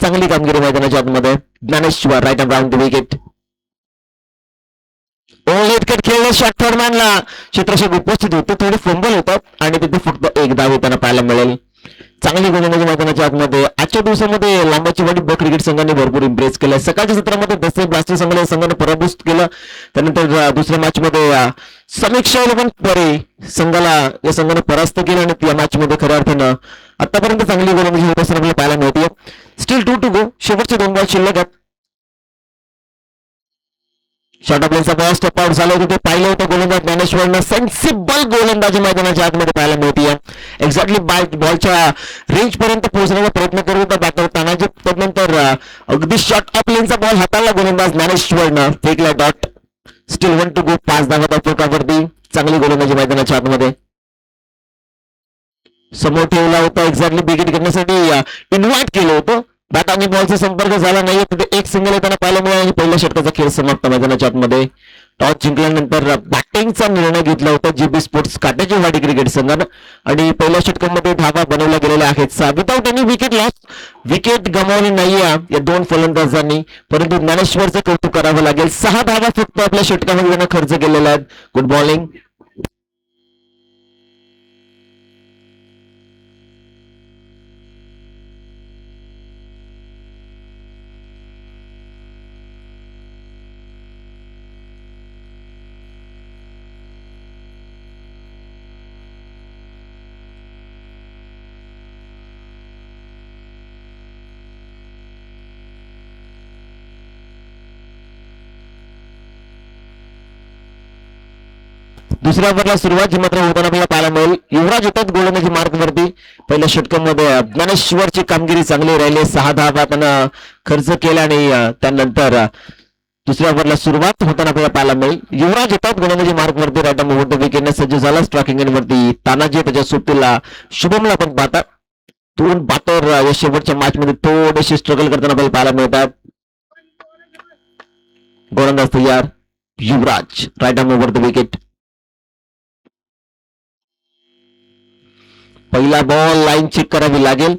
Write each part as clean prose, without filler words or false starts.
चांगली कामगिरी मैदानाच्या आतमध्ये. Dnyaneshwar right and round the wicket. Only wicket खेळले, शॉर्ट मानला, क्षेत्ररक्षक उपस्थित होते, थोडे फंबल होतात आणि तिथे फक्त एक धाव येताना पाहायला मिळेल. चांगली गोलंदाजी मैदानाच्या आतमध्ये. आजच्या दिवसामध्ये लांबाची वाडी ब क्रिकेट संघाने भरपूर इम्प्रेस केलं. सकाळच्या सत्रामध्ये दसे ब्लास्टर संघाने पराभूत केलं. त्यानंतर दुसऱ्या मॅच मध्ये समीक्षा इलेव्हन परे संघाला या संघाने परास्त केलं आणि या मॅच मध्ये खऱ्या अर्थानं आतापर्यंत चांगली गोलंदाजी होत असताना आपल्याला पाहायला मिळते. Still 2 to go. शेवटचे 2 बॉल शिल्लक आहेत. शॉर्ट ऑफ लेनचा बॉल स्टेप आउट झाला होता, ते पाहिलं होतं गोलंदाज ज्ञानेश्वरनं. सेन्सिबल गोलंदाजी मैदानाच्या आतमध्ये पाहायला मिळते. एक्झॅक्टली बॉलच्या रेंज पर्यंत पोहोचण्याचा प्रयत्न करत होता बॅटर तानाजी. त्यानंतर अगदी शॉर्ट ऑफ लेनचा बॉल हाताळला गोलंदाज ज्ञानेश्वरनं, फेकला डॉट. Steel 1 to go. 5 धावा फलकावरती. चांगली गोलंदाजी मैदानाच्या आतमध्ये. समोर ठेवला होता, एक्झॅक्टली विकेट घेण्यासाठी इन्व्हाइट केलं होतं. बॅट आणि बॉलचा संपर्क झाला नाही, तिथे एक सिंगल येताना पाहायला मिळाला आणि पहिल्या षटकाचा खेळ समाप्त मैदानाच्या आतमध्ये. टॉस जिंकल्यानंतर बॅटिंगचा निर्णय घेतला होता जीबी स्पोर्ट्स काट्याची वाडी क्रिकेट संघानं आणि पहिल्या षटकामध्ये धावा बनवल्या गेलेल्या आहेत 6 without any wicket loss. Wicket गमावली नाहीये या 2 फलंदाजांनी, परंतु ज्ञानेश्वरचं कौतुक करावं लागेल. 6 धावा फक्त आपल्या षटकामध्ये त्यांना खर्च केलेल्या आहेत. Good bowling. दुसऱ्या ओव्हरला सुरुवात मात्र होताना आपल्याला पाहायला मिळेल. युवराज येतात गोलंदाजी मार्कवरती. पहिल्या षटकामध्ये ज्ञानेश्वरची कामगिरी चांगली राहिली. 6 धावा त्यानं खर्च केला आणि त्यानंतर दुसऱ्या ओव्हरला सुरुवात होताना आपल्याला पाहायला मिळेल. युवराज येतात गोलंदाजी मार्कवरती. राईट आर्म ओव्हर द विकेटने सज्ज झाला. स्ट्रायकिंग एंडवरती तानाजी, त्याच्या सोबतीला शुभमला पण पाहतात. 2 बॅटर या शेवटच्या मॅच मध्ये थोडेसे स्ट्रगल करताना आपल्याला पाहायला मिळतात. गोलंदाज तयार. Yuvraj right arm over the wicket. पहिला बॉल लाईन चेक करावी लागेल.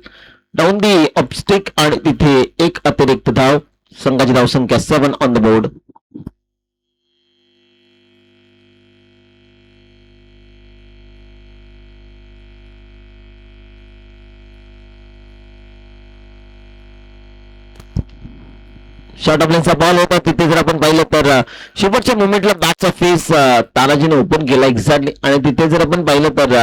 डाऊन दी ऑब्स्टिक आणि तिथे एक अतिरिक्त धाव. संघाची धावसंख्या 7 on the board. Short of लेनचा बॉल होता, तिथे जर आपण पाहिलं तर शेवटच्या मुवमेंटला बॅटचा फेस तानाजीने ओपन केला एक्झॅक्टली आणि तिथे जर आपण पाहिलं तर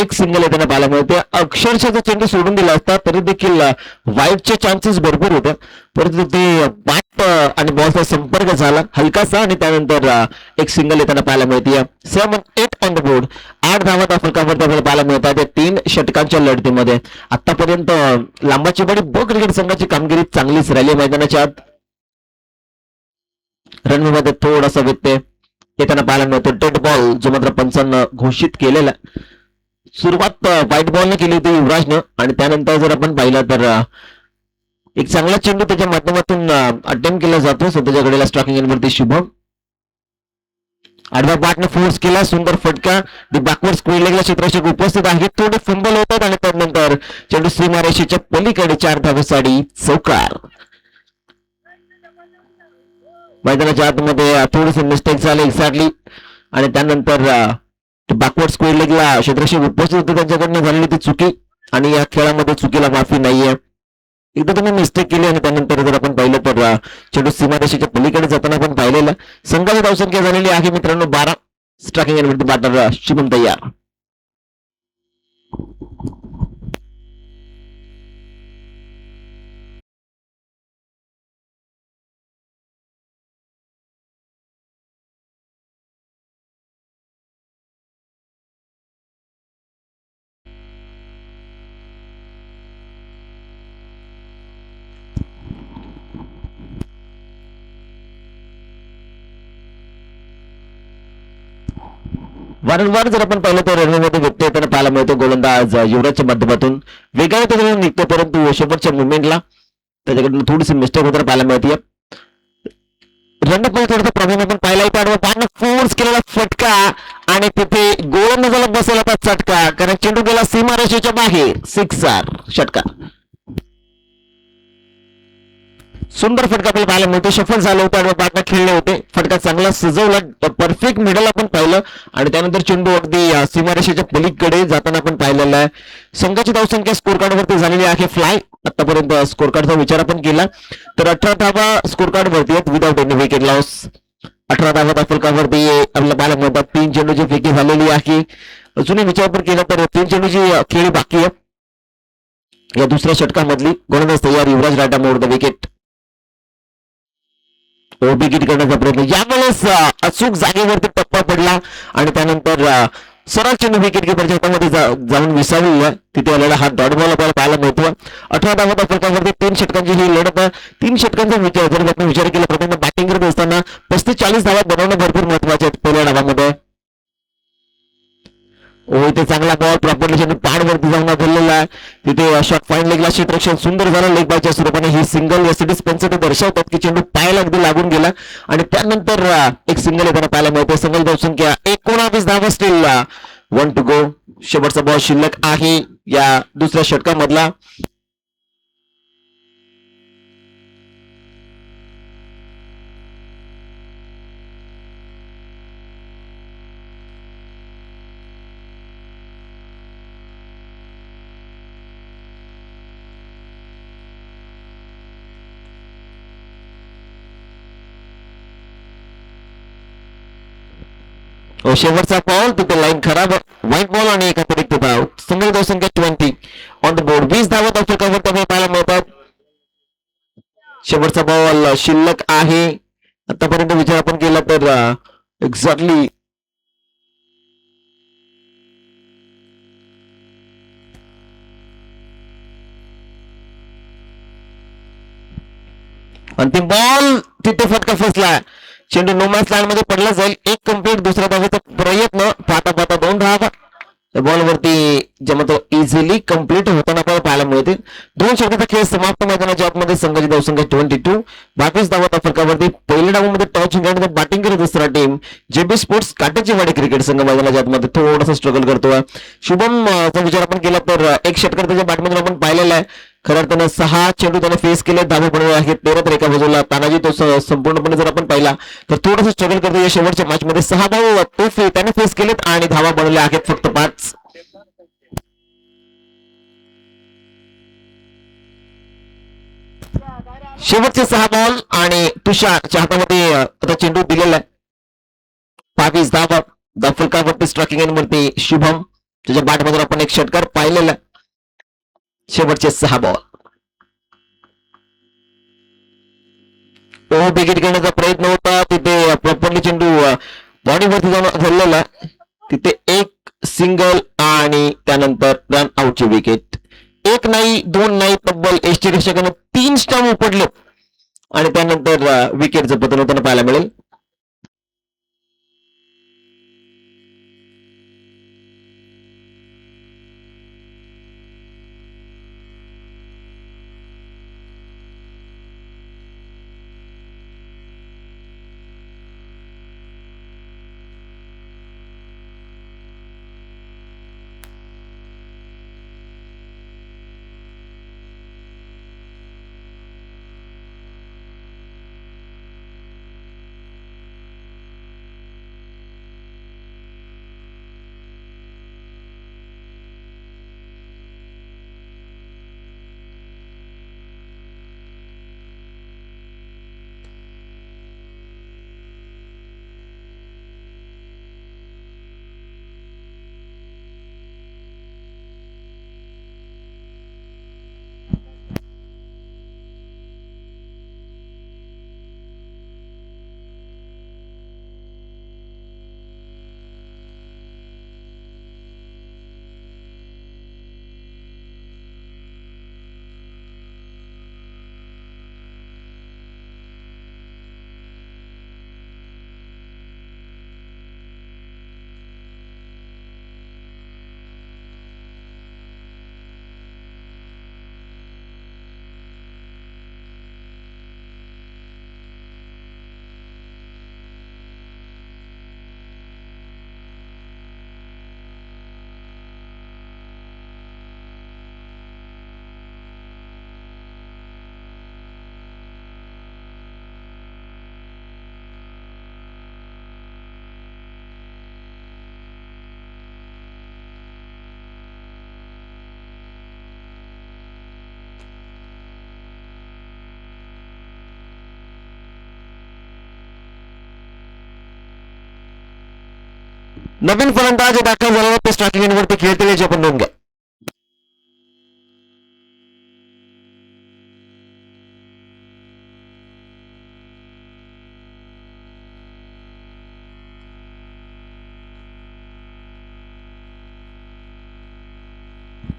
एक सिंगल येताना पाहायला मिळते. अक्षरशः चेंडू सोडून दिला असता तरी देखील वाईटचे चान्सेस भरपूर होते, परंतु ते बॅट आणि बॉलचा संपर्क झाला हलकासा आणि त्यानंतर एक सिंगल येताना पाहायला मिळते. 7-8 ऑन द बोर्ड. 8 धावा फलकावरती आपल्याला पाहायला मिळतात या 3 षटकांच्या लढतीमध्ये. आतापर्यंत लांबाची वाडी ब क्रिकेट संघाची कामगिरी चांगलीच राहिली मैदानाच्या आत. रणनीतीमध्ये थोडासा व्यत्यय येताना पाहायला मिळतो. डेड बॉल जो मात्र पंचांना घोषित केलेला. सुरुवात व्हाईट बॉलने केली होती युवराजनं आणि त्यानंतर जर आपण पाहिलं तर एक चांगला चेंडू त्याच्या माध्यमातून अटेम्प्ट केला जातो स्वतःच्या गडीला. स्ट्रायकिंग एंडवरती शुभम आडव्या बॅटने फोर्स केला. सुंदर फटका. दी बॅकवर्ड स्क्वेअर लेगला क्षेत्ररक्षक उपस्थित आहेत. थोडे फंबल होतात आणि त्यानंतर चेंडू सीमारेषेच्या पलीकडे 4 धावेसाठी चौकार. मैदानाच्या आतमध्ये थोडेसे मिस्टेक झाले एक्झॅक्टली आणि त्यानंतर बॅकवर्ड स्क्वेअर लेगला क्षेत्ररक्षक उपस्थित होते त्यांच्याकडनं झालेली ती चुकी आणि या खेळामध्ये चुकीला माफी नाहीये. एकदा तुम्ही मिस्टेक केली आणि त्यानंतर जर आपण पाहिलं तर चेंडू सीमारेषेच्या पलीकडे जाताना आपण पाहिलेलं. संघाची धावसंख्या झालेली आहे मित्रांनो 12. स्ट्रायकिंग एंडवरती बॅटर शुभम तयार. वारंवार जर आपण पाहिलं तर रणनीतीमध्ये व्यत्यय येताना पाहायला मिळतो गोलंदाज युवराजच्या माध्यमातून. वेगाने तो निघतो परंतु शेवटच्या मुवमेंटला त्याच्याकडून थोडीशी मिस्टेक होताना पाहायला मिळते. रणनीतीमध्ये थोडासा प्रॉब्लेम आपण पाहिला येतो. फोर्स केलेला फटका आणि तिथे गोलंदाजाला बसला होता चटका कारण चेंडू गेला सीमारेषेच्या बाहेर. 6 षटकार. सुंदर फटका आपल्याला पाहायला मिळतो. सफल झालं होतं आणि बॅटने खेळले होते. फटका चांगला सजवला, परफेक्ट मिडल आपण पाहिलं आणि त्यानंतर चेंडू अगदी सीमारेषेच्या पलीकडे जाताना आपण पाहिलेला आहे. संघाची धावसंख्या स्कोर कार्ड वरती झालेली आहे फ्लाय. आतापर्यंत स्कोर कार्डचा विचार आपण केला तर 18 धावा स्कोर कार्ड वरती आहेत विदाउट एनी विकेट लॉस. 18 धावा फलकावरती आपल्याला पाहायला मिळतात. 3 चेंडूची फेकी झालेली आहे. अजूनही विचार पण केला तर 3 चेंडूची खेळी बाकी आहे. या दुसऱ्या षटकामधली गोलंदाज तयार. युवराज राठा मोड द विकेट. विकेट करण्याचा प्रयत्न, यावेळेस अचूक जागेवरती टप्पा पडला आणि त्यानंतर सरळ चेंडू विकेट किपरच्या हातामध्ये जाऊन विसावली. तिथे आलेला हा डॉट बॉल आपल्याला पाहायला मिळतो. 18 धावांच्या फलकावरती 3 षटकांची ही लढत आहे. 3 षटकांचा विचार जर आपण विचार केला प्रथम बॅटिंग करत असताना 35-40 धावा बनवणं भरपूर महत्वाचे आहेत पहिल्या डावामध्ये. इथे चांगला बॉल प्रॉपरली चेंडू पॅड वरती जाऊन धरलेला आहे. तिथे शॉट फाईन लेगला क्षेत्ररक्षण सुंदर झालं लेग बायच्या स्वरूपाने. ही सिंगल या सिटी स्पेन्सर ते दर्शवतात की चेंडू पायाला अगदी लागून गेला आणि त्यानंतर एक सिंगल येताना पाहायला मिळते. सिंगल धावसंख्या 19 धावा स्टील 1 टू गो. शेवटचा बॉल शिल्लक आहे या दुसऱ्या षटकामधला. शेवटचा बॉल तिथे लाईन खराब, व्हाईट बॉल आणि एक अतिरिक्त धाव. सिंगल धावसंख्या 20 ऑन द बोर्ड. 20 धावा फलकावर त्यामुळे पाहायला मिळतात. शेवटचा बॉल शिल्लक आहे. आतापर्यंत विचार आपण केला तर एक्झॅक्टली अंतिम बॉल तिथे फटका फसला. चेंडू नोमॅन्स लाईन मध्ये पडला जाईल. एक कंप्लीट दुसऱ्या धावेचा प्रयत्न. पाहता पाहता 2 धावा बॉल वरती जेव्हा तो इझिली कंप्लीट होताना आपल्याला पाहायला मिळतील. 2 षटकाचा खेळ समाप्त मैदानाच्या आतमध्ये संघाची धावसंख्या 22. 22 धावा फलकावरती पहिल्या डावामध्ये टॉस जिंकण्यामध्ये बॅटिंग करत असणारा टीम जेबी स्पोर्ट्स काटेचीवाडी क्रिकेट संघ मैदानाच्या आतमध्ये थोडासा स्ट्रगल करतोय. शुभम चा विचार आपण केला तर एक षटकार त्याच्या बॅटमधून आपण पाहिलेला आहे. खरं अर्थानं 6 चेंडू त्याने फेस केले, धावा बनवले आहेत 13 तर एका बाजूला. तानाजी तो संपूर्णपणे जर आपण पाहिला तर थोडासा स्ट्रगल करतो या शेवटच्या मॅच मध्ये. 6 धावा तो त्याने फेस केलेत आणि धावा बनवल्या आहेत फक्त 5. शेवटचे 6 बॉल आणि तुषारच्या हातामध्ये आता चेंडू दिलेला आहे. 22 धावा फलकावरती स्ट्रायकिंग एंड वरती शुभम त्याच्या बॅटमधून आपण एक षटकार पाहिलेला. शेवटचे 6 बॉल. विकेट घेण्याचा प्रयत्न होता. तिथे प्रॉपरली चेंडू बॉडीवरती जाऊन धरलेला. तिथे एक सिंगल आणि त्यानंतर रन आउटची विकेट. 1 नाही 2 नाही तब्बल एष्टीरक्षकाने 3 स्टंप उपडले आणि त्यानंतर विकेटचं पतन होताना पाहायला मिळेल. नवीन फलंदाज दाखल झाला ते स्ट्रायकिंग एंडवरती खेळतील याची आपण नोंद घ्या.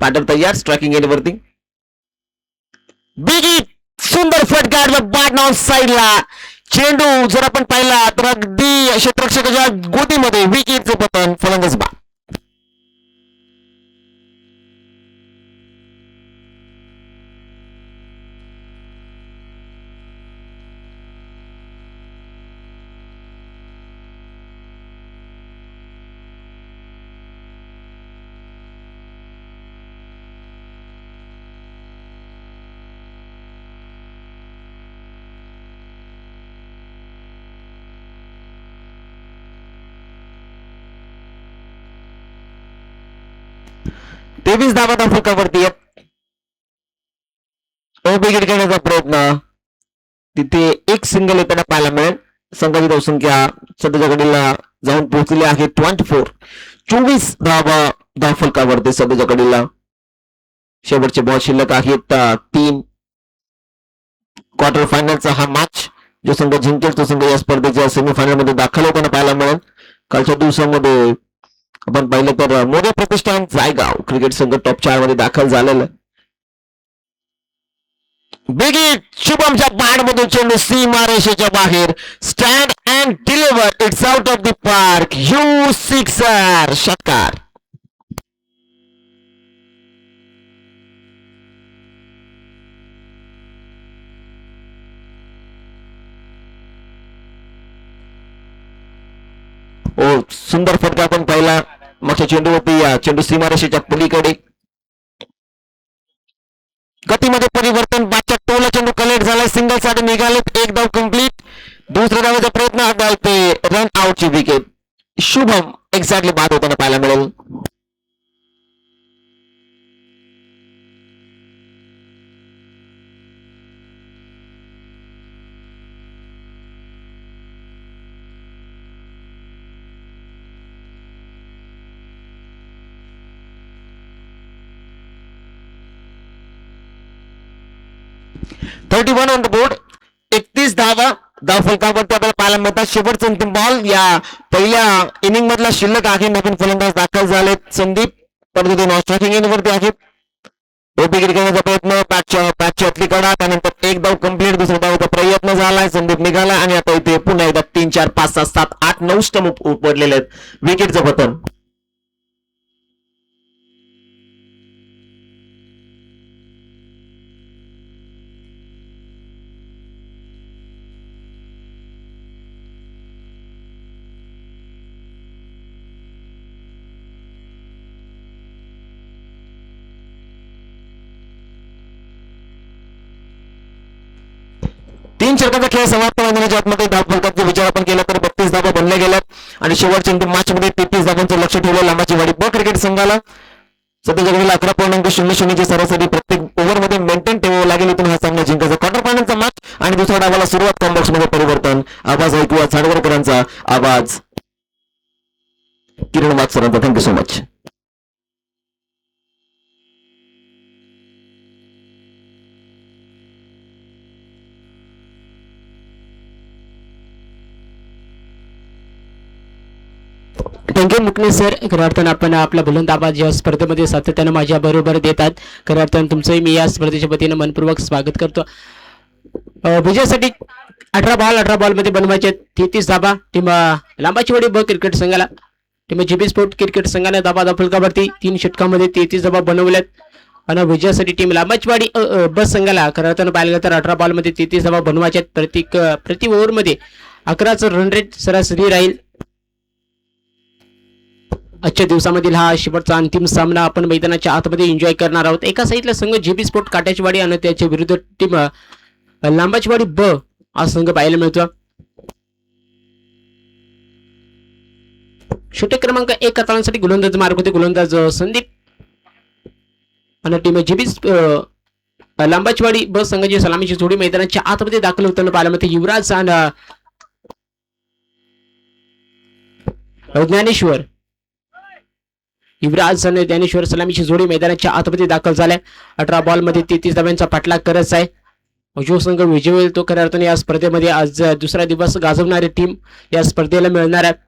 पाठव तयार स्ट्रायकिंग एंडवरती. बिग हिट, सुंदर फटका बॅट ऑन साईडला. चेंडू जर आपण पाहिला तर अगदी क्षेत्ररक्षकाच्या गोदीमध्ये. विकेटचं पतन, फलंदाज बाद. तेवीस धावा फलकावरती आहेत. विकेट घेण्याचा प्रयत्न, तिथे एक सिंगल येताना पाहायला मिळेल. संघाची धावसंख्या सध्याच्या घडीला जाऊन पोहोचली आहे 24. 24 धावा फलकावरती सध्याच्या घडीला. शेवटचे बॉल शिल्लक आहेत 3. क्वार्टर फायनलचा हा मॅच. जो संघ जिंकेल तो संघ या स्पर्धेच्या सेमीफायनल मध्ये दाखल होताना पाहायला मिळेल. कालच्या दिवसामध्ये आपण पाहिलं तर मोरे प्रतिष्ठान जायगाव क्रिकेट संघ टॉप 4 मध्ये दाखल झालेला. बिग हिट, शुभमच्या बॅटमधून चेंडू सीमारेषेच्या बाहेर. Stand and deliver, it's out of the park. You sixer, षटकार. ओ सुंदर फटका आपण पाहिला मागच्या चेंडूवरती. चेंडू सीमारेषेच्या पलीकडे. गतीमध्ये परिवर्तन, बादच्या टोला चेंडू कलेक्ट झाला. सिंगल साठी निघालेत. एक धाव कंप्लीट. दुसऱ्या धावेचा प्रयत्न आता ते रन आउटची विकेट. शुभम एक्झॅक्टली बाद होताना पाहायला मिळेल. On the board. 31 धावा फलकावरती आपल्याला पाहायला मिळतात. शेवटचा अंतिम बॉल या पहिल्या इनिंग मधला शिल्लक आहे. नवीन फलंदाज दाखल झालेत संदीप, परंतु नॉन स्ट्रायकिंग एंडवरती आहेत. विकेट घेण्याचा प्रयत्न, पॅचच्या आतली कडा. त्यानंतर एक धाव कंप्लीट. दुसऱ्या धावाचा प्रयत्न झालाय. संदीप निघाला आणि आता इथे पुन्हा एकदा 3, 4, 5, 6, 7, 8, 9 स्टंप पडलेले आहेत. विकेटचं पतन. तीन षटकांचा खेळ समाप्त मैदानाच्या आतमध्ये धावफलकाचा विचार आपण केला तर 32 धावा बनल्या गेल्यात आणि शेवटच्या अंतिम मॅच मध्ये 33 धावांचं लक्ष ठेवलं लांबाची वाडी ब क्रिकेट संघाला. सध्या जगाला 11.00 ची सरासरी प्रत्येक ओव्हरमध्ये मेंटेन ठेवावं लागेल. इथून हा सामना जिंकायचा. क्वार्टर फायनलचा मॅच आणि दुसऱ्या डावाला सुरुवात. कॉम्बॉक्स मध्ये परिवर्तन. आवाज ऐकूया साडवरकरांचा आवाज किरण वाघ सरांचा. Thank you so much. थँक्यू मुकणे सर. खऱ्या अर्थानं आपण आपला बुलंद आवाज या स्पर्धेमध्ये सातत्यानं माझ्या बरोबर देतात. खऱ्या अर्थानं तुमचंही मी या स्पर्धेच्या वतीनं मनपूर्वक स्वागत करतो. विजयासाठी 18 बॉलमध्ये बनवायचे 33 धाबा. टीम लांबाची वाडी ब क्रिकेट संघाला, टीम जीबी स्पोर्ट क्रिकेट संघाने धाबा फलकावरती 3 षटकामध्ये 33 धाबा बनवल्यात. आणि विजयासाठी टीम लांबाचवाडी ब संघाला खऱ्या अर्थानं पाहिलं गेलं तर 18 बॉलमध्ये 33 धाबा बनवायच्यात. प्रति ओव्हरमध्ये 11चं रन रेट सरासरी राहील. आजच्या दिवसामधील हा शेवटचा अंतिम सामना आपण मैदानाच्या आतमध्ये एन्जॉय करणार आहोत. एका साईडला संघ जीबी स्पोर्ट काट्याचीवाडी आणि त्याच्या विरुद्ध टीम लांबाचीवाडी ब हा संघ पाहायला मिळतो. षटक क्रमांक 1 कतांसाठी गोलंदाज मार्ग होते गोलंदाज संदीप आणि टीम जीबी लांबाचीवाडी ब संघाची सलामीची जोडी मैदानाच्या आतमध्ये दाखल होताना पाहायला मिळते. युवराज आणि ज्ञानेश्वर युवराज आणि ज्ञानेश्वर सलामीची जोडी मैदानाच्या आतमध्ये दाखल झाल्या. 18 बॉलमध्ये 33 धावांचा पाठलाग करत आहे. जो संघ विजय होईल तो खऱ्या अर्थाने या स्पर्धेमध्ये आज दुसरा दिवस गाजवणारी टीम या स्पर्धेला मिळणार आहे.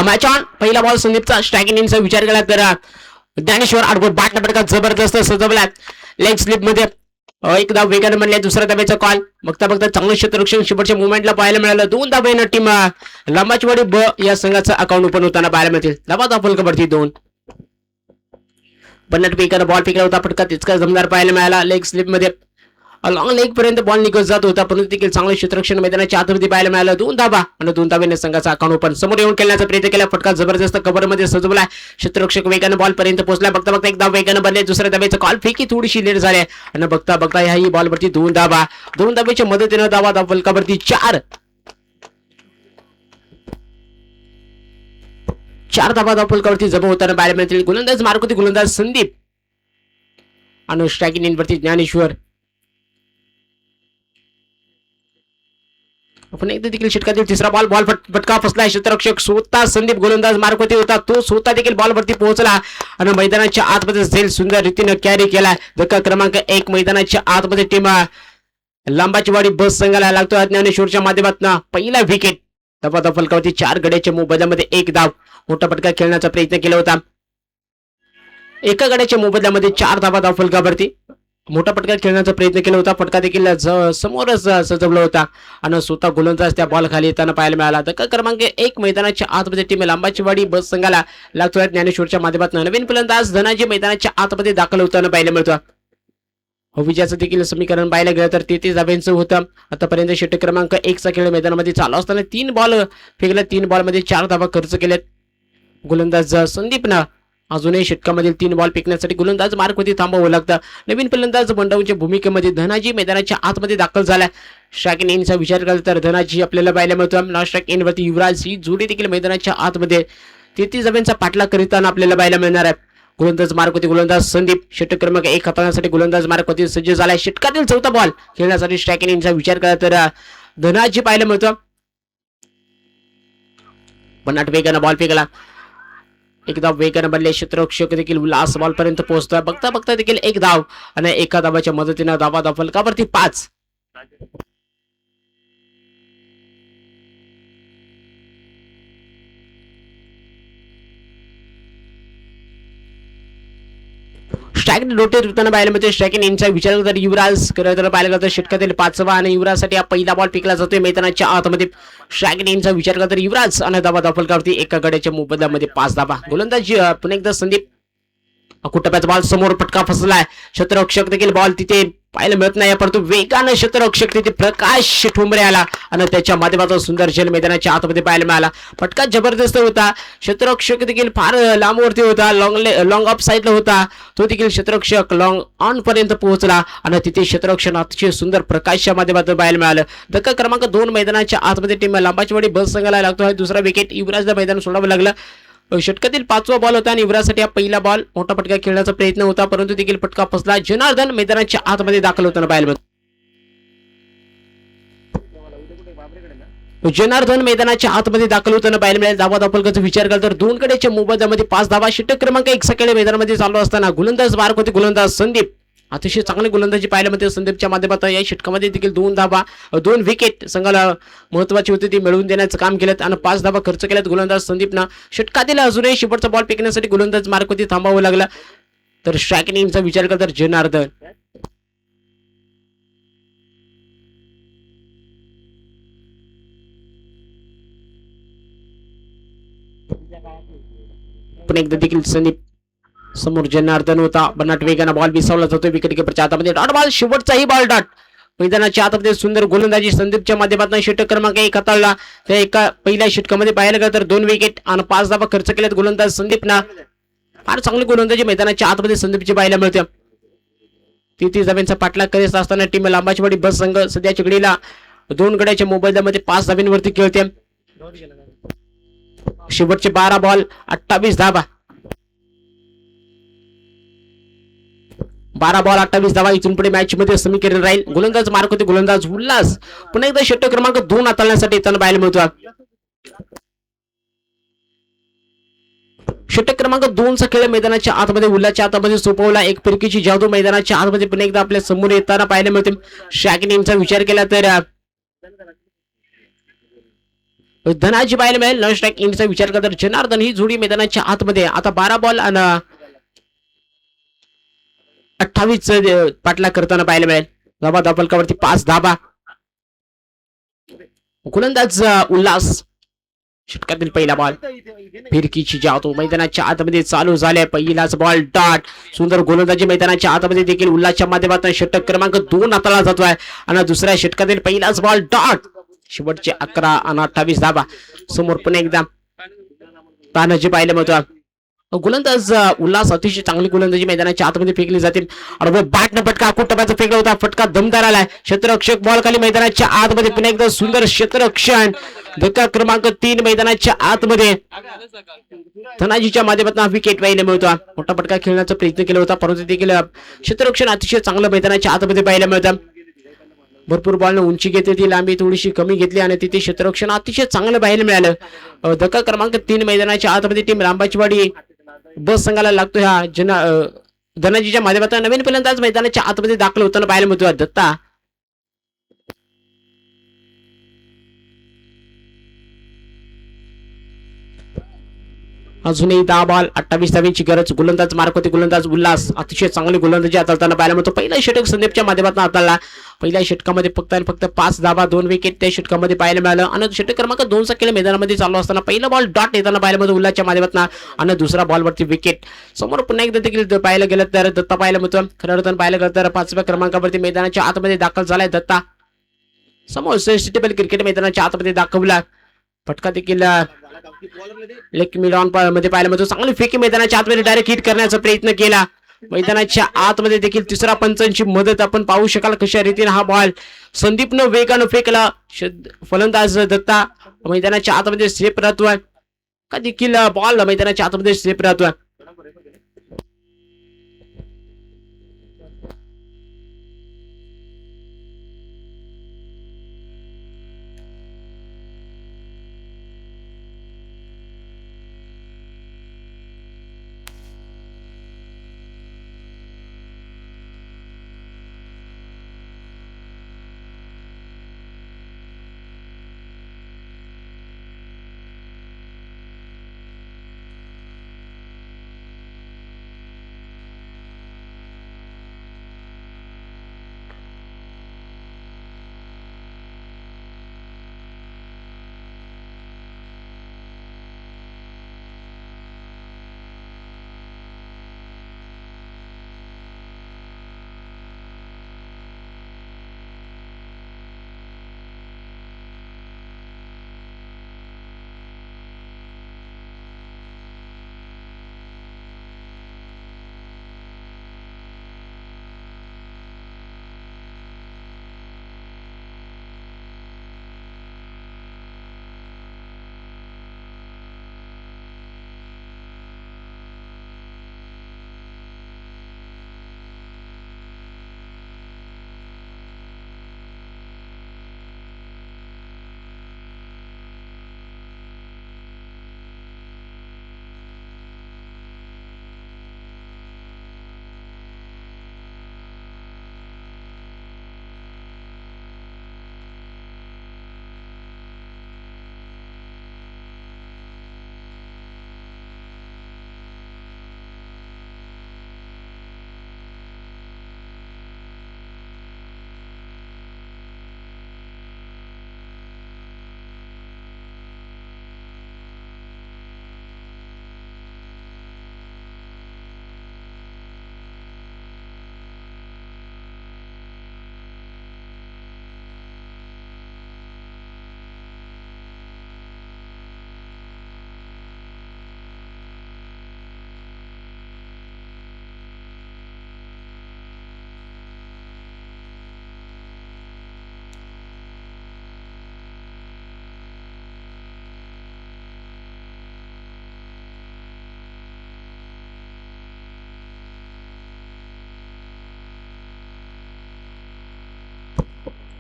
Match on. पहिला बॉल संदीपचा स्ट्रायकिंग इनिंगचा विचार केला तर ज्ञानेश्वर आडवत बॅटला फटका जबरदस्त सजवलाय लेग स्लिप मध्ये. एक धाव वेगाने म्हणले. दुसऱ्या धाब्याचा कॉल. बघता बघता चांगलं क्षेत्ररक्षण शेवटच्या मुवमेंटला पाहायला मिळालं. 2 धाब्यानं टीम लांबाचीवाडी ब या संघाचं अकाउंट ओपन होताना पाहायला मिळतील. धाबा धाव फलकावरती 2. बन्नट वेगानं बॉल फेकला होता. फटका तितका जमदार पाहायला मिळाला. लेग स्लिप मध्ये लॉंग लेग पर्यंत बॉल निघत जात होता परंतु देखील चांगलं क्षेत्ररक्षण मैदानाच्या आतमध्ये पाहायला मिळालं. 2 धाबा आणि 2 धाब्याने संघाचा अकाउंट ओपन. समोर येऊन खेळण्याचा प्रयत्न केला. फटका जबरदस्त कव्हर मध्ये सजवला. क्षेत्ररक्षक वेगाने बॉल पर्यंत पोहोचला. बघता बघता एक धाव वेगाने बनले. दुसऱ्या धाब्याचा कॉल फेकी थोडीशी लेट झाली आणि बघता बघता ह्याही बॉलवरती 2 धाबा. 2 धाब्याच्या मदतीने धावा धाव फलकावरती 4 धाबा धाव फलकावरती जमा होताना पाहायला मिळतील. गोलंदाज मारुती, गोलंदाज संदीप आणि स्ट्रायकिंग इनवरती ज्ञानेश्वर. आपण एकदा देखील षटकातील तिसरा बॉल फटका फसला. क्षेत्ररक्षक स्वतः संदीप गोलंदाज मार्गवती होता तो स्वतः देखील बॉलवरती पोहोचला आणि मैदानाच्या आतमध्ये झेल सुंदर रीतीने कॅरी केला. धक्का क्रमांक 1 मैदानाच्या आतमध्ये टीम लांबाचीवाडी बस संघाला लागतो. ज्ञानेश्वरच्या माध्यमातून पहिला विकेट. धावा फलकावरती 4 गड्याच्या मोबदल्यामध्ये 1 धाव. मोठा फटका खेळण्याचा प्रयत्न केला होता. एका गड्याच्या मोबदल्यामध्ये 4 धावा धाव फलकावरती. मोठा फटका खेळण्याचा प्रयत्न केला होता. फटका देखील समोरच सजवला होता आणि स्वतः गोलंदाज त्या बॉल खाली येताना पाहायला मिळाला. धक्का क्रमांक 1 मैदानाच्या आतमध्ये टीम लांबाचीवाडी बस संघाला लागतोय. ज्ञानेश्वरच्या माध्यमातून नवीन फलंदाज धनाजी मैदानाच्या आतमध्ये दाखल होताना पाहायला मिळतो. विजयाचं देखील समीकरण पाहायला गेलं तर 33 धाब्यांचं होतं. आतापर्यंत षटक क्रमांक 1 चा खेळ मैदानामध्ये चालू असताना 3 बॉल फेकले. 3 बॉलमध्ये 4 धावा खर्च केल्यात. गोलंदाज संदीपनं अजूनही षटकामधील 3 बॉल फेकण्यासाठी गोलंदाज मार्कवरती थांबावं लागतं. नवीन फलंदाज बंडाऊच्या भूमिकेमध्ये धनाजी मैदानाच्या आतमध्ये दाखल झाला. स्ट्रायकिंग इनचा विचार केला तर धनाजी आपल्याला पाहायला मिळतो. नॉन स्ट्राईक इनवरती युवराज ही जोडी देखील मैदानाच्या आतमध्ये 33 धाब्यांचा पाठलाग करीताना आपल्याला पाहायला मिळणार आहे. गोलंदाज मार्कवरती गोलंदाज संदीप. षटक क्रमांक 1 हाताळण्यासाठी गोलंदाज मार्कवरती सज्ज झालाय. षटकातील 4था बॉल खेळण्यासाठी स्ट्रायकिंग इनचा विचार केला तर धनाजी पाहायला मिळतो. बनाट वेगानं बॉल फेकला. एकदा वेगाने बनले. क्षेत्ररक्षक देखील लास्ट बॉल पर्यंत पोहोचतोय. बघता बघता देखील 1 धाव आणि एका धावाच्या मदतीने धावा धाव फलकावरती 5. स्ट्रायकिंग रोटेट होताना पाहायला मिळते. स्ट्रायकिंग इनचा विचार तर युवराज करत पाहायला गेलं तर षटकातील 5वा आणि युवराजसाठी हा पहिला बॉल फेकला जातोय मैदानाच्या आतमध्ये. स्ट्रायकिंग इनचा विचार केला तर युवराज आणि धावा धाव फलकावरती एका गड्याच्या मोबदल्यामध्ये 5 धावा. गोलंदाज पुन्हा एकदा संदीप. कुटप्याचा बॉल समोर फटका फसलाय. क्षेत्ररक्षक देखील बॉल तिथे पाहायला मिळत नाही परंतु वेगानं क्षेत्ररक्षक तिथे प्रकाश ठोंबरे आला आणि त्याच्या माध्यमातून सुंदर झेल मैदानाच्या आतमध्ये पाहायला मिळाला. फटका जबरदस्त होता. क्षेत्ररक्षक देखील फार लांबवरती होता. लॉंग ऑफ साईडला होता तो देखील क्षेत्ररक्षक लॉंग ऑन पर्यंत पोहोचला आणि तिथे क्षेत्ररक्षण अतिशय सुंदर प्रकाशच्या माध्यमातून पाहायला मिळालं. धक्का क्रमांक 2 मैदानाच्या आतमध्ये टीम लांबाचीवाडी बस संघाला लागतो. दुसरा विकेट युवराजला मैदान सोडावं लागलं. षटकातील 5वा बॉल होता आणि युवराजसाठी हा पहिला बॉल. मोठा फटका खेळण्याचा प्रयत्न होता परंतु देखील फटका फसला. जनार्दन मैदानाच्या आतमध्ये दाखल होताना पाहायला मिळतो. जनार्दन मैदानाच्या आतमध्ये दाखल होताना पाहायला मिळेल. धावा धाव फलकाचा विचार केला तर 2 गड्याच्या मोबदल्यामध्ये 5 धावा. षटक क्रमांक 1 सकाळी मैदानामध्ये चालू असताना गोलंदाज मार्क होते गोलंदाज संदीप. अतिशय चांगले गोलंदाजी पाहायला मिळते संदीपच्या माध्यमातून. या षटकामध्ये देखील 2 धावा 2 विकेट संघाला महत्वाची होती ती मिळवून देण्याचं काम केलं आणि 5 धावा खर्च केल्यात गोलंदाज संदीपनं. षटकातील अजूनही शेवटचा बॉल फेकण्यासाठी गोलंदाज मार्कवरती थांबावं लागला. तर स्ट्रायकिंग इनचा विचार केला तर जनार्दन. पण एकदा देखील संदीप समोर जनार्दन होता. बनाट वेगाने बॉल विसावला जातो विकेट कीपरच्या हातामध्ये. डॉट बॉल शेवटचाही बॉल डॉट. मैदानाच्या आतमध्ये सुंदर गोलंदाजी संदीपच्या माध्यमातून. षटक क्रमांक 1 हाताळला. त्या एका पहिल्या षटकामध्ये पाहायला गेलं तर 2 विकेट आणि 5 धावा खर्च केल्यात गोलंदाज संदीपना. फार चांगली गोलंदाजी मैदानाच्या आतमध्ये संदीपची पाहायला मिळते. 33 धाब्यांचा पाठलाग करीत असताना टीम लांबाचीवाडी बस संघ सध्याच्या घडीला 2 गड्याच्या मोबदल्यामध्ये 5 धाब्यांवरती खेळते. शेवटचे 12 बॉल 28 धाबा. 12 बॉल 28 धावा. इथून पुढे मॅच मध्ये समीकरण राहील. गोलंदाज मार्क होते गोलंदाज उल्हास. पुन्हा एकदा षटक क्रमांक 2 हाताळण्यासाठी येताना पाहायला मिळतो. षटक क्रमांक 2 चा खेळ मैदानाच्या आतमध्ये उल्हाच्या आतामध्ये सोपवला. एक फिरकीची जादू मैदानाच्या आतमध्ये पुन्हा एकदा आपल्या समोर येताना पाहायला मिळते. शॅक नेमचा विचार केला तर धनाजी पाहायला मिळेल. नॉन स्ट्राईक इंडचा विचार केला तर जनार्दन ही जोडी मैदानाच्या आतमध्ये. आता 12 बॉल आणि 28 पाठलाग करताना पाहायला मिळेल. धाबा फलकावरती 5 धाबा. गोलंदाज उल्हास. षटकातील पहिला बॉल फिरकीची जातो मैदानाच्या आतमध्ये चालू झाले. पहिलाच बॉल डॉट. सुंदर गोलंदाजी मैदानाच्या आतमध्ये देखील उल्हासच्या माध्यमातून षटक क्रमांक 2 हाताळला जातोय आणि दुसऱ्या षटकातील पहिलाच बॉल डॉट. शेवटचे 11 आणि 28 धाबा. समोर पुन्हा एकदा तानाजी पाहायला मिळतो. गोलंदाज उल्हास अतिशय चांगली गोलंदाजी मैदानाच्या आतमध्ये फेकली जाते. आणि बॅटनं फटका टप्प्याचा फेकला होता. फटका दमदार आलाय. क्षेत्ररक्षक बॉल खाली मैदानाच्या आतमध्ये पुन्हा एकदा सुंदर क्षेत्ररक्षण. धक्का क्रमांक 3 मैदानाच्या आतमध्ये धनाजीच्या माध्यमातून विकेट पाहायला मिळतो. मोठा फटका खेळण्याचा प्रयत्न केला होता परंतु देखील क्षेत्ररक्षण अतिशय चांगलं मैदानाच्या आतमध्ये पाहायला मिळतं. भरपूर बॉलनं उंची घेतली, लांबी थोडीशी कमी घेतली आणि तिथे क्षेत्ररक्षण अतिशय चांगलं पाहायला मिळालं. धक्का क्रमांक 3 मैदानाच्या आतमध्ये टीम लांबाचीवाडी बस संघाला लागतो. ह्या धनाजीच्या माध्यमातून नवीन फलंदाज मैदानाच्या आतमध्ये दाखल होताना पाहायला मिळतो. दत्ता अजूनही 10 बॉल 28 धाब्यांची गरज. गोलंदाज मार्क होते गोलंदाज उल्हास. अतिशय चांगली गोलंदाजी हाताळताना पाहायला मिळतो. पहिला षटक संदीपच्या माध्यमातून हाताळला. पहिल्या षटकामध्ये फक्त 5 धाबा 2 विकेट त्या षटकामध्ये पाहायला मिळालं. आणि षटक क्रमांक 2 चा खेळ मैदानामध्ये चालू असताना पहिला बॉल डॉट येताना पाहायला मिळतो उल्हासच्या माध्यमातून आणि दुसरा बॉलवरती विकेट. समोर पुन्हा एकदा देखील पाहायला गेलं तर दत्ता पाहायला मिळतो. खऱ्या अर्थानं पाहायला गेलं तर 5व्या क्रमांकावरती मैदानाच्या आतमध्ये दाखल झालाय दत्ता. समोर टेबल क्रिकेट मैदानाच्या आतमध्ये दाखवला. फटका देखील लेग मिडॉन मध्ये पाहायला मिळतो. चांगली फेकी मैदानाच्या आतमध्ये डायरेक्ट हिट करण्याचा प्रयत्न केला. मैदानाच्या आतमध्ये देखील तिसरा पंचांची मदत आपण पाहू शकाल कशा रीतीने हा बॉल संदीपनं वेगानं फेकला. फलंदाज दत्ता मैदानाच्या आतमध्ये सेफ राहतोय का देखील बॉल मैदानाच्या आतमध्ये सेफ राहतोय.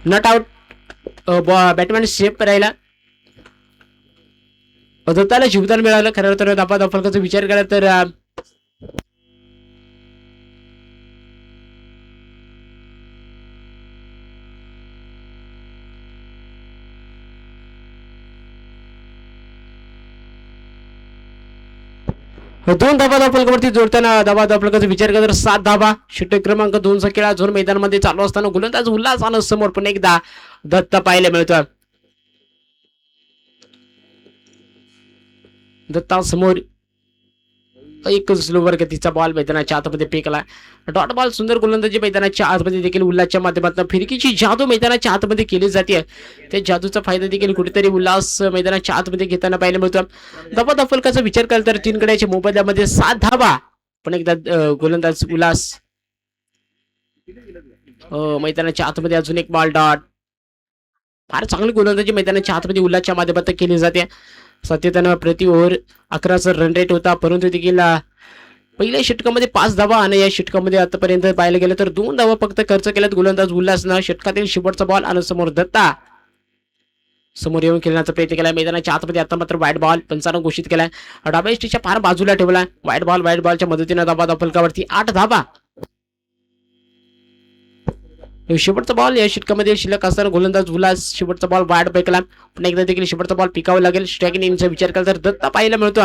Not out. बॅटमॅन सेफ राहिला. दत्ताला जीवदान मिळालं. खरं तर धाबा फलकाचा विचार केला तर दोन धाबा फलकावरती जोडताना धाबा फलकाचा विचार केला तर 7 धाबा. षटक क्रमांक 2 चा खेळ झोन मैदानामध्ये चालू असताना गोलंदाज उल्हास आनंद समोर पुन्हा एकदा दत्ता पाहायला मिळतो. दत्ता समोर एक स्लोवर गतीचा बॉल मैदानाच्या आतमध्ये फेकला. डॉट बॉल सुंदर गोलंदाजी मैदानाच्या आतमध्ये देखील उल्हासच्या माध्यमातून फिरकीची जादू मैदानाच्या आतमध्ये केली जाते. त्या जादूचा फायदा देखील कुठेतरी उल्हास मैदानाच्या आतमध्ये घेताना पाहायला मिळतो. धाबा फलकाचा विचार केला तर 3 गड्याच्या मोबदल्यामध्ये 7 धाबा. पण एकदा गोलंदाज उल्हास मैदानाच्या आतमध्ये अजून एक बॉल डॉट. फार चांगली गोलंदाजी मैदानाच्या आतमध्ये उल्हासच्या माध्यमातून केली जाते. सातत्यानं प्रति ओव्हर 11चा रन रेट होता, परंतु देखील पहिल्या षटकामध्ये 5 धावा आणि या षटकामध्ये आतापर्यंत पाहायला गेलं तर 2 धावा फक्त खर्च केल्यात गोलंदाज उल्हासनं. षटकातील शेवटचा बॉल आणि समोर दत्ता समोर येऊन खेळण्याचा प्रयत्न केला. मैदानाच्या आतमध्ये आता मात्र वाईट बॉल पंचानं घोषित केलाय. डाव्या स्टिकच्या फार बाजूला ठेवला. वाईट बॉलच्या मदतीने धाबा फलकावरती 8 धाबा. शेवटचा बॉल या षटकामध्ये शिल्लक असताना गोलंदाज उल्हास शेवटचा बॉल वाईट फेकला. पण एकदा देखील शेवटचा बॉल पिकावा लागेल. स्ट्रायकिंग इनिंगचा विचार केला तर दत्ता पाहायला मिळतो.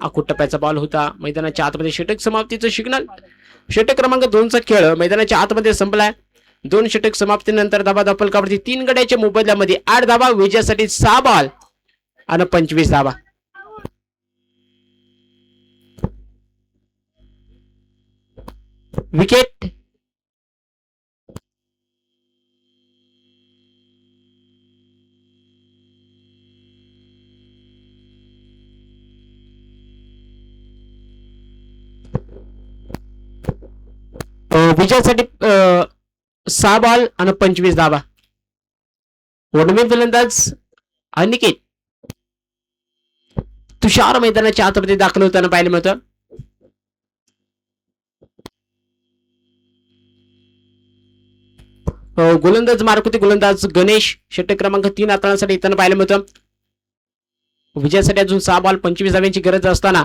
आखूट टप्प्याचा बॉल होता. मैदानाच्या आतमध्ये षटक समाप्तीचं सिग्नल. षटक क्रमांक 2 चा खेळ मैदानाच्या आतमध्ये संपलाय. 2 षटक समाप्तीनंतर धाबा फलकावरती 3 गड्याच्या मोबदल्यामध्ये 8 धाबा. विजयासाठी 6 बॉल आणि 25 धाबा. विकेट विजयासाठी 6 बॉल आणि 25 धाबा. वडमे फलंदाज अनिकेत तुषार मैदानाच्या आतमध्ये दाखल होताना पाहायला मिळतं. गोलंदाज मारकुती गोलंदाज गणेश षटक क्रमांक 3 हाताळण्यासाठी येताना पाहायला मिळतं. विजयासाठी अजून 6 बॉल 25 धाब्यांची गरज असताना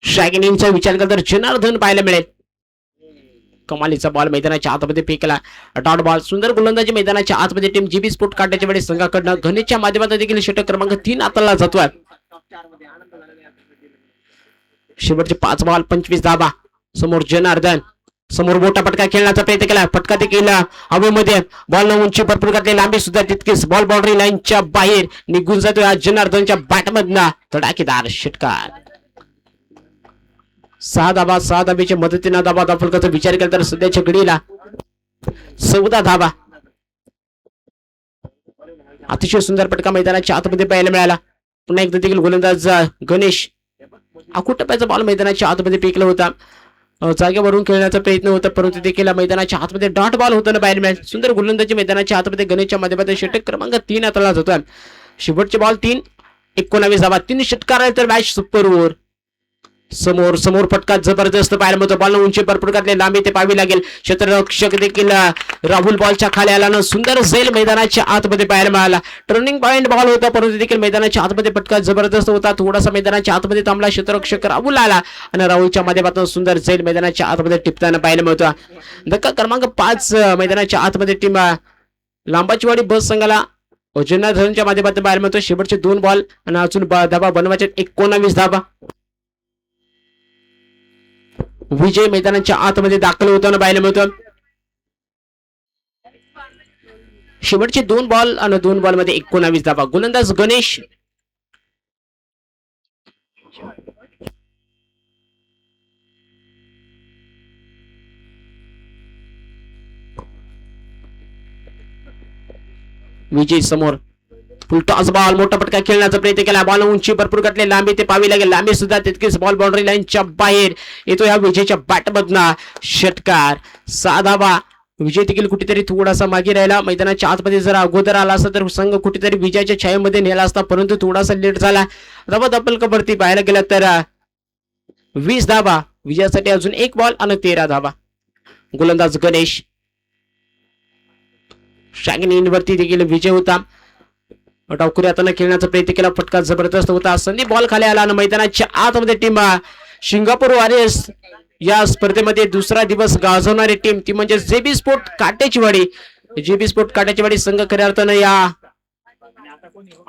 स्ट्रायकिंग इनिंगचा विचार केला तर जनार्दन पाहायला मिळेल. कमालीचा बॉल मैदानाच्या आतमध्ये फेकला. डॉट बॉल सुंदर गोलंदाजी मैदानाच्या आतमध्ये टीम जीबी स्पोर्ट काढण्याच्या वेळेस संघाकडनं गणेशच्या माध्यमातून देखील षटक क्रमांक 3 हाताळला जातोय. शेवटचे 5 बॉल 25 धाबा. समोर जनार्दन समोर मोठा फटका खेळण्याचा प्रयत्न केला. फटका देखील हवेमध्ये बॉल उंची भरपूर घातली. लांबी सुद्धा तितकीच. बॉल बाउंड्री लाईनच्या बाहेर निघून जातोय. आज जनार्दनच्या बॅटमधनं धडाकेदार षटकार. 6 धाब्याच्या मदतीने धाबा फलकाचा विचार केला तर सध्याच्या घडीला 14 धाबा. अतिशय सुंदर फटका मैदानाच्या आतमध्ये पाहायला मिळाला. पुन्हा एकदा देखील गोलंदाज गणेश आखूट टप्प्याचा बॉल मैदानाच्या आतमध्ये फेकला होता. जागेवरून खेळण्याचा प्रयत्न होता, परंतु देखील मैदानाच्या आतमध्ये डॉट बॉल होताना पाहायला मिळाला. सुंदर गोलंदाजी मैदानाच्या आतमध्ये गणेशच्या माध्यमातून षटक क्रमांक 3 हाताळला जातोय. शेवटचे बॉल 3 19 धाबा. 3 षटकार तर मॅच सुपर ओव्हर. समोर फटका जबरदस्त पाहायला मिळतो. बॉल उंची भरपूर घातली. लांबी ते पाहावी लागेल. क्षेत्ररक्षक देखील राहुल बॉलच्या खाली आला. सुंदर झेल मैदानाच्या आतमध्ये पाहायला मिळाला. टर्निंग पॉइंट बॉल होता, परंतु देखील मैदानाच्या आतमध्ये फटका जबरदस्त होता. थोडासा मैदानाच्या आतमध्ये थांबला. क्षेत्ररक्षक राहुल आला आणि राहुलच्या माध्यमातून सुंदर झेल मैदानाच्या आतमध्ये टिपताना पाहायला मिळतो. धक्का क्रमांक 5 मैदानाच्या आतमध्ये टीम लांबाचीवाडी बस संघाला जनार्दनच्या माध्यमातून पाहायला मिळतो. शेवटचे 2 बॉल आणि अजून धाबा बनवायचे 19 धाबा. विजय मैदानाच्या आतमध्ये दाखल होताना पाहायला मिळतो. शेवटचे 2 बॉल आणि 2 बॉल मध्ये 19 धाबा. गोलंदाज गणेश विजय समोर फुलटॉस बॉल मोठा फटका खेळण्याचा प्रयत्न केला. बॉल उंची भरपूर घातली. लांबी ते पाहावी लागेल. लांबी सुद्धा तितकीच. बॉल बाउंड्री लाईनच्या बाहेर येतो. या विजयच्या बॅटमधनं षटकार. 6 धाबा. विजय देखील कुठेतरी थोडासा मागे राहिला. मैदानाच्या आतमध्ये जर अगोदर आला असता तर संघ कुठेतरी विजयाच्या छायेमध्ये नेला असता, परंतु थोडासा लेट झाला. धाबा फलकावरती पाहायला गेला तर 20 धाबा. विजयासाठी अजून 1 बॉल आणि 13 धाबा. गोलंदाज गणेश शॅगन इनवरती देखील विजय होता. डावखुरी हाताने खेळण्याचा प्रयत्न केला, फटका जबरदस्त होता. संधी बॉल खाली आला आणि मैदानाच्या आतमध्ये टीम सिंगापूर वॉरियर्स या स्पर्धेमध्ये दुसरा दिवस गाजवणारी टीम ती म्हणजे जेबी स्पोर्ट काटेचीवाडी. जेबी स्पोर्ट काटेचीवाडी संघ खऱ्या अर्थानं या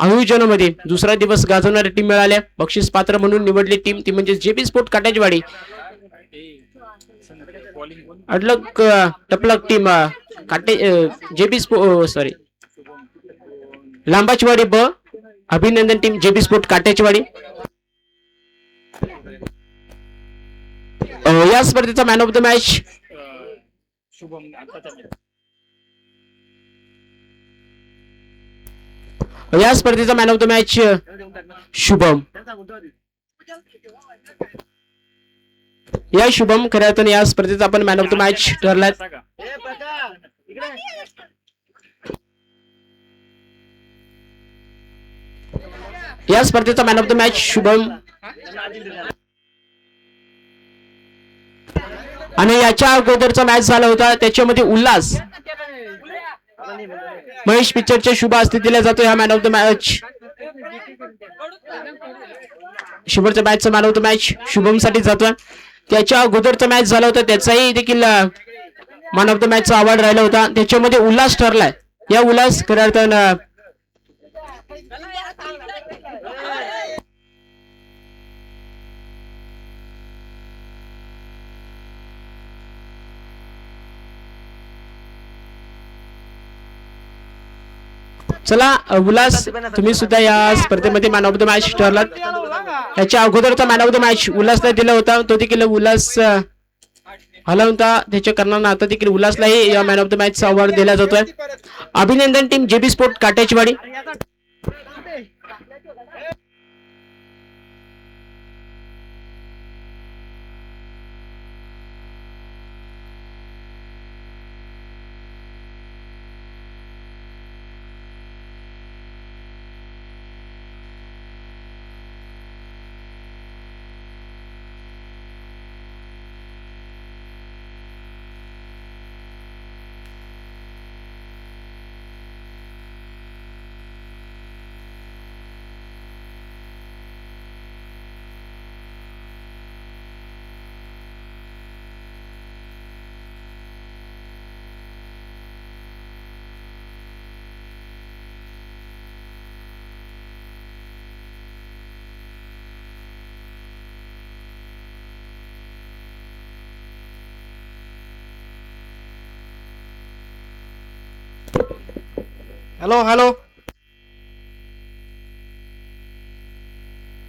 आयोजनामध्ये दुसरा दिवस गाजवणारी टीम मिळाल्या. बक्षीस पात्र म्हणून निवडली टीम ती म्हणजे जेबी स्पोर्ट काटेचीवाडी. अडलक टपलक टीम काटे जेबी स्पोर्ट सॉरी लांबाचीवाडी ब. अभिनंदन टीम जेबी स्पोर्ट काटेचीवाडी. या स्पर्धेचा मॅन ऑफ द मॅच या स्पर्धेचा man of the match Shubham. या शुभम खऱ्या अर्थाने या स्पर्धेचा आपण मॅन ऑफ द मॅच ठरलाय. या स्पर्धेचा man of the match Shubham. आणि याच्या अगोदरचा मॅच झाला होता त्याच्यामध्ये उल्हास महेश पिक्चरच्या शुभ हस्ते दिला जातो ह्या मॅन ऑफ द मॅच. शुभमच्या मॅचचा man of the match Shubham साठी जातोय. त्याच्या अगोदरचा मॅच झाला होता त्याचाही देखील मॅन ऑफ द मॅचचा अवॉर्ड राहिला होता त्याच्यामध्ये उल्हास ठरलाय. या उल्हास खऱ्या अर्थानं चला उल्हास तुम्ही सुद्धा या स्पर्धेमध्ये मॅन ऑफ द मॅच ठरलात. याच्या अगोदरचा मॅन ऑफ द मॅच उल्हासला दिला होता तो देखील उल्हास आला होता त्याच्या कारणानं आता देखील उल्हासलाही या मॅन ऑफ द मॅचचा अवॉर्ड दिला जातोय. अभिनंदन team JB sport Katechiwadi. Hello hello